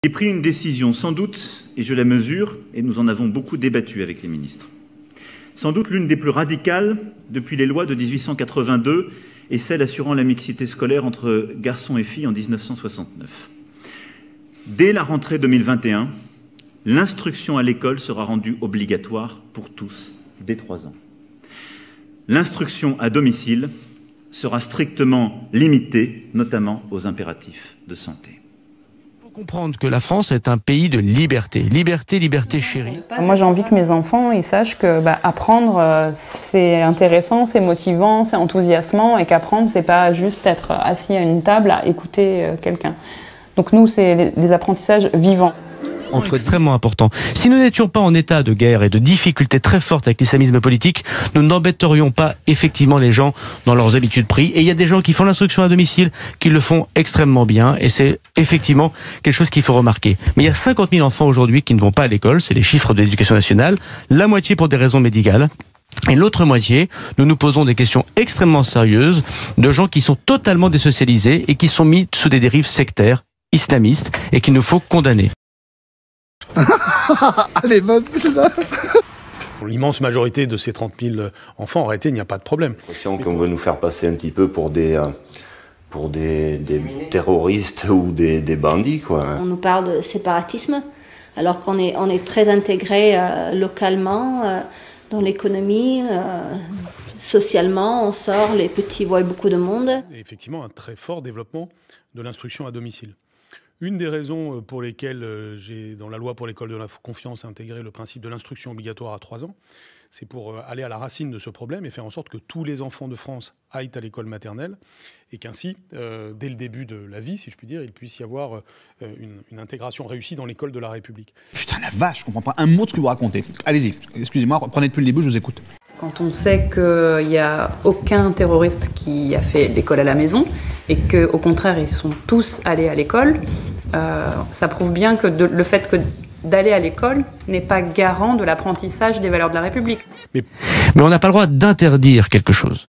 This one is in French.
J'ai pris une décision, sans doute, et je la mesure, et nous en avons beaucoup débattu avec les ministres. Sans doute l'une des plus radicales depuis les lois de 1882 et celle assurant la mixité scolaire entre garçons et filles en 1969. Dès la rentrée 2021, l'instruction à l'école sera rendue obligatoire pour tous, dès 3 ans. L'instruction à domicile sera strictement limitée, notamment aux impératifs de santé. Comprendre que la France est un pays de liberté. Liberté, liberté chérie. Moi, j'ai envie que mes enfants ils sachent que apprendre, c'est intéressant, c'est motivant, c'est enthousiasmant et qu'apprendre, c'est pas juste être assis à une table à écouter quelqu'un. Donc nous, c'est des apprentissages vivants. Extrêmement important. Si nous n'étions pas en état de guerre et de difficultés très fortes avec l'islamisme politique, nous n'embêterions pas effectivement les gens dans leurs habitudes pris. Et il y a des gens qui font l'instruction à domicile, qui le font extrêmement bien. Et c'est effectivement quelque chose qu'il faut remarquer. Mais il y a 50 000 enfants aujourd'hui qui ne vont pas à l'école. C'est les chiffres de l'éducation nationale. La moitié pour des raisons médicales. Et l'autre moitié, nous nous posons des questions extrêmement sérieuses de gens qui sont totalement désocialisés et qui sont mis sous des dérives sectaires, islamistes, et qu'il nous faut condamner. Allez, vas-y là. Pour l'immense majorité de ces 30 000 enfants, en réalité, il n'y a pas de problème. J'ai l'impression qu'on veut nous faire passer un petit peu pour des terroristes ou des bandits, quoi. On nous parle de séparatisme, alors qu'on est très intégré localement, dans l'économie, socialement, on sort, les petits voient beaucoup de monde. Et effectivement, un très fort développement de l'instruction à domicile. Une des raisons pour lesquelles j'ai, dans la loi pour l'école de la confiance, intégré le principe de l'instruction obligatoire à 3 ans, c'est pour aller à la racine de ce problème et faire en sorte que tous les enfants de France aillent à l'école maternelle et qu'ainsi, dès le début de la vie, si je puis dire, il puisse y avoir une intégration réussie dans l'école de la République. Putain, la vache, je comprends pas un mot de ce que vous racontez. Allez-y, excusez-moi, reprenez depuis le début, je vous écoute. Quand on sait qu'il n'y a aucun terroriste qui a fait l'école à la maison et qu'au contraire, ils sont tous allés à l'école, ça prouve bien que le fait d'aller à l'école n'est pas garant de l'apprentissage des valeurs de la République. Mais on n'a pas le droit d'interdire quelque chose.